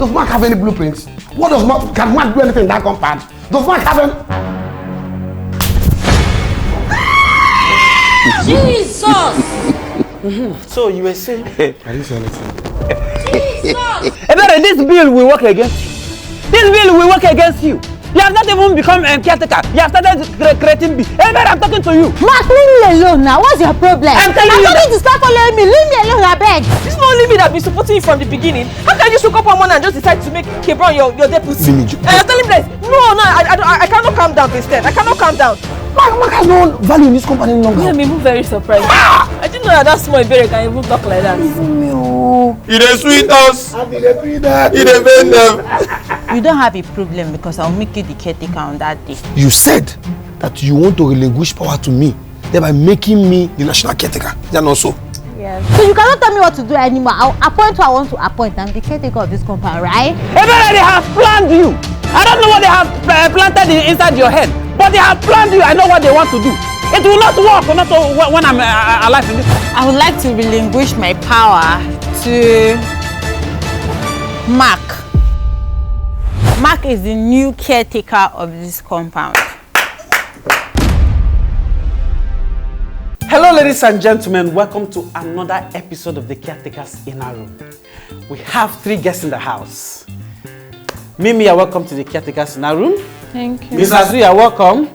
Does Mark have any blueprints? What does Mark, can Mark do anything in that compound? Does Mark have any... Jesus! So you were saying? I didn't say anything. Jesus! This bill will work against you. This bill will work against you. You have not even become a caretaker. You have started creating bill. I'm talking to you. Mark, leave me alone now. What's your problem? I'm telling you to start following me. Leave me alone, I beg. This is not only me that been supporting you from the beginning. How can you just wake up one morning and just decide to make Kebron your deputy? And you're telling me that, no, I cannot calm down instead. I cannot calm down. Mark has no value in this company any longer. Yeah, I'm even very surprised. I didn't know that small Iberi can even talk like that. He dey sweet us. He dey bend them. You don't have a problem because I'll make you the caretaker on that day. You said that you want to relinquish power to me, thereby making me the national caretaker. Is that not so? Yes. So you cannot tell me what to do anymore. I'll appoint who I want to appoint. I'm the caretaker of this compound, right? They have planned you. I don't know what they have planted inside your head, but they have planned you. I know what they want to do. It will not work when I'm alive in this. I would like to relinquish my power to Mark. Mark is the new caretaker of this compound. Hello, ladies and gentlemen. Welcome to another episode of the Caretakers Inner Room. We have 3 guests in the house. Mimi, you're welcome to the Caretakers Inner Room. Thank you. Miss Azu, you're welcome.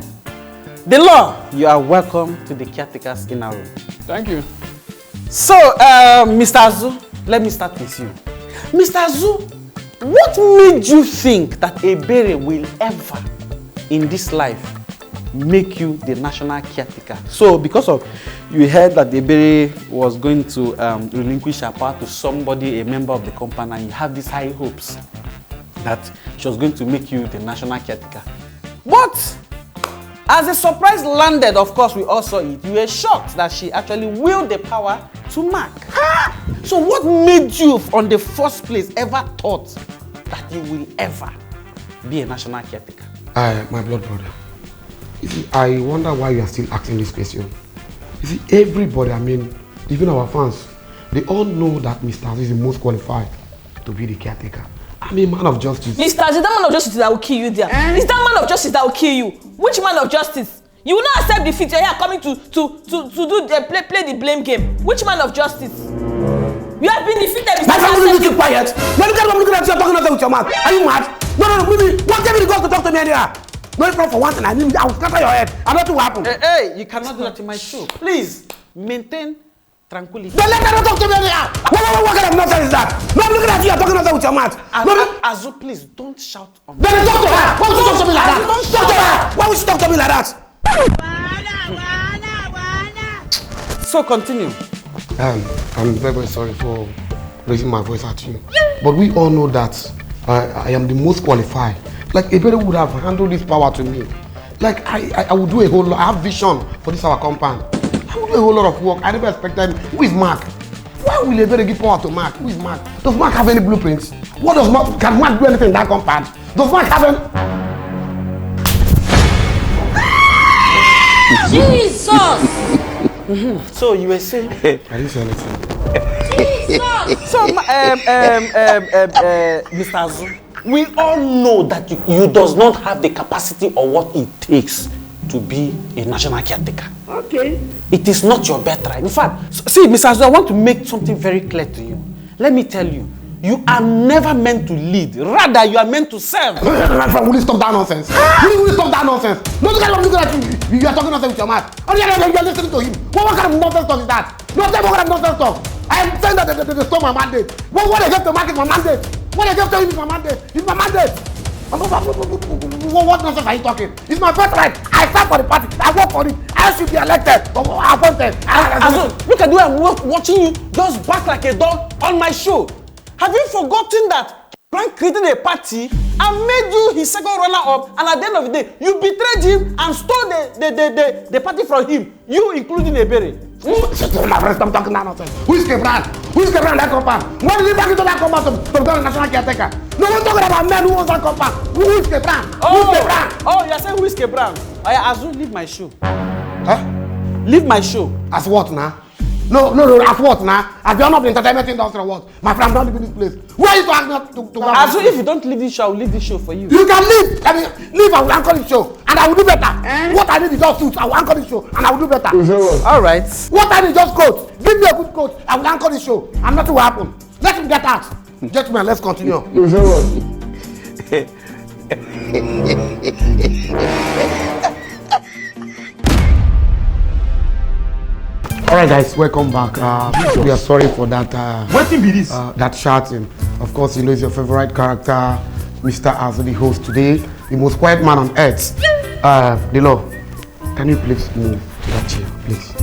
The Law, you are welcome to the Caretakers Inner Room. Thank you. So, Mr. Azu, let me start with you. Mr. Azu, what made you think that Ebere will ever, in this life, make you the national caretaker? So, because of you heard that Ebere was going to relinquish her power to somebody, a member of the company, and you have these high hopes that she was going to make you the national caretaker. But as the surprise landed, of course, we all saw it. You were shocked that she actually willed the power to Mark. So what made you, on the first place, ever thought that you will ever be a national caretaker? My blood brother. You see, I wonder why you are still asking this question. You see, everybody, I mean, even our fans, they all know that Mr. Azu is the most qualified to be the caretaker. I'm a man of justice. Mr. Azu, that man of justice that will kill you there. It's that man of justice that will kill you. Which man of justice? You will not accept defeat. You're here coming to play the blame game. Which man of justice? You have been defeated. My friend, will you keep quiet? When you get looking at you, talking nothing with your mouth. Are you mad? No, Mimi, what gave me the guts to talk to me anywhere? No, it's not for one thing. I will scatter your head. I don't know what happened. Hey, you cannot do that in my show. Please, maintain tranquility. Don't let her talk to me anywhere. What kind of nonsense is that? No, I'm looking at you, talking nothing with your mouth. Azu, please, don't shout on me. Then talk to her. Why would you talk to me like that? Talk to her. Why would you talk to me like that? So continue. I'm very, very sorry for raising my voice at you. But we all know that I am the most qualified. Like, Ebere would have handled this power to me. Like, I would do a whole lot. I have vision for this our compound. I would do a whole lot of work. I never expected. Who is Mark? Why will Ebere give power to Mark? Who is Mark? Does Mark have any blueprints? What does Mark? Can Mark do anything in that compound? Does Mark have any? Jesus! So you were saying? I didn't say anything. Jesus! So, Mr. Azu, we all know that you does not have the capacity or what it takes to be a national caretaker. Okay. It is not your birthright. In fact, see, Mr. Azu, I want to make something very clear to you. Let me tell you, you are never meant to lead. Rather, you are meant to serve. My friend, will you stop that nonsense? Will you stop that nonsense? No, look at you. You are talking nonsense with your mouth. Oh, yeah, you are listening to him. What kind of nonsense talk is that? No, tell me what kind of nonsense talk. I am saying that they stole my mandate. What I gave to Mark is my mandate. What I gave to him is my mandate. It's my mandate. What nonsense are you talking? It's my first right. I stand for the party. I work for it. I should be elected or appointed. Azu, look at the way I'm watching you just back like a dog on my show. Have you forgotten that Frank created a party and made you his second runner-up, and at the end of the day, you betrayed him and stole the party from him, you including Ebere? My friend, stop talking nonsense. Who is Kebran? Who is Kebran that compound? Why did he back into that compound to become a national caretaker? No one talking about men who owns that compound. Who is Kebran? Who is Kebran? Oh, you're saying who is Kebran? Azu, leave my show. Huh? Leave my show. As what now? No, as what now? As you're not the entertainment industry or what? My friend, don't leave this place. Where are you to ask me to go? Azu, if you don't leave this show, I will leave this show for you. You can leave. I mean, leave, I will anchor this show. And I will do better. What I need is just suits. I will anchor this show. And I will do better. All right. What I need is just coach. Give me a good coach. I will anchor this show. And nothing will happen. Let him get out. Gentlemen, let's continue. Alright guys, welcome back. We are sorry for that that shouting. Of course, you know it's your favorite character, Mr. Azu, the host today, the most quiet man on earth. Dilo, can you please move to that chair, please?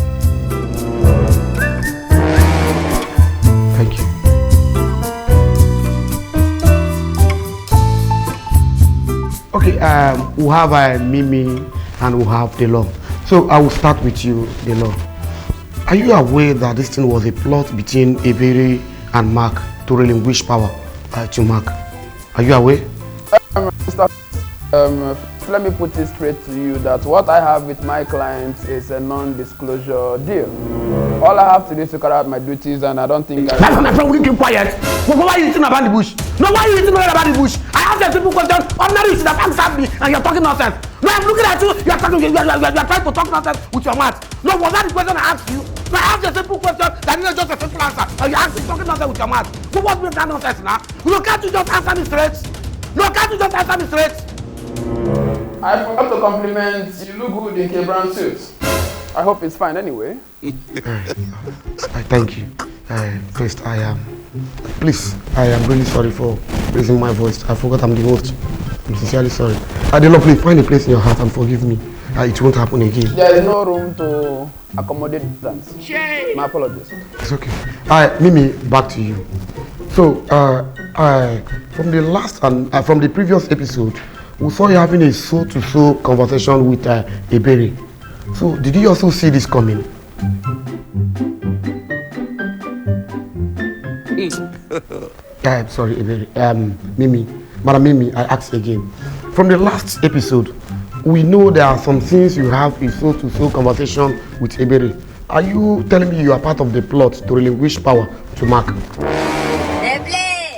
Thank you. Okay, we'll have Mimi and we'll have Dilo. So I will start with you, Dilo. Are you aware that this thing was a plot between Ebere and Mark to relinquish power to Mark? Are you aware? Let me put it straight to you that what I have with my clients is a non-disclosure deal. All I have to do is to carry out my duties, and I don't think My friend, will you keep quiet? Why are you eating about the bush? No, why are you eating about the bush? I asked a simple question. Ordinary you should have answered me, and you're talking nonsense. No, I'm looking at you. You're trying to talk nonsense with your mouth. No, was that the question I asked you? No, I asked a simple question that is just a simple answer. And you're talking nonsense with your mouth. So what's with that nonsense now? No, can't you just answer me straight? No, can't you just answer me straight? I forgot to compliment you. Look good in K-Brown suits. I hope it's fine anyway. Thank you. First, I am really sorry for raising my voice. I forgot I'm the host. I'm sincerely sorry. Adelo, please find a place in your heart and forgive me. It won't happen again. There is no room to accommodate that. My apologies. It's okay. Mimi, back to you. So, from the last and from the previous episode, we saw you having a soul-to-soul conversation with Ebere. So, did you also see this coming? Sorry, Ebere. Mimi. Madam Mimi, I ask again. From the last episode, we know there are some things you have a soul-to-soul conversation with Ebere. Are you telling me you are part of the plot to relinquish power to Mark?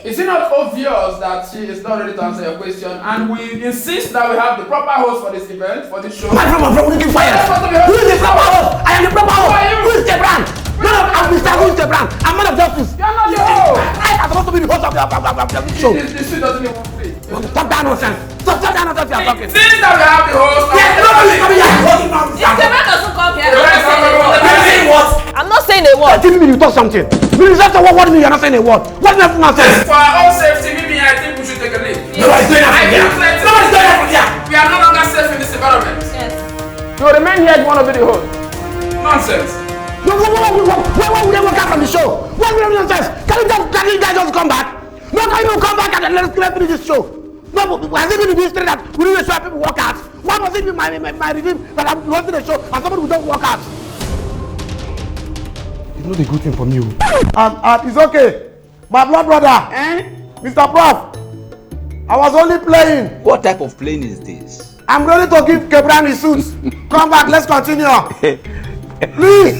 Is it not obvious that she is not ready to answer your question, and we insist that we have the proper host for this event, for this show? My friend, will you keep quiet? Who is the proper host? I am the proper host. Who is the brand? No, I'm Mr. Who is the brand? I'm man of justice. You are not the host. I am supposed to be the host of the show. The show doesn't even fit. Stop that nonsense. Stop that nonsense you are talking. Since that we have the host, yes, nobody's coming here. If the man doesn't come here, I'm not saying a word. Tell me you talk something. Minister, what do you mean you're not saying a word? What's that nonsense? For our own safety, maybe I think we should take a leave. Nobody's doing that from here. Nobody's doing that from here. We are no longer safe in this environment. Yes. You remain here if you want to be the host. Nonsense. Where will they work out from the show? What will you nonsense? Can you guys just come back? No, can you come back and let's finish this show? No, but has it been in the history that we need to show people work out? Why must it be my regime that I'm hosting the show and somebody who don't work out? It's not a good thing from you. It's okay. My blood brother, Mr. Prof, I was only playing. What type of playing is this? I'm ready to give Kebran his suits. Come back, let's continue. Please.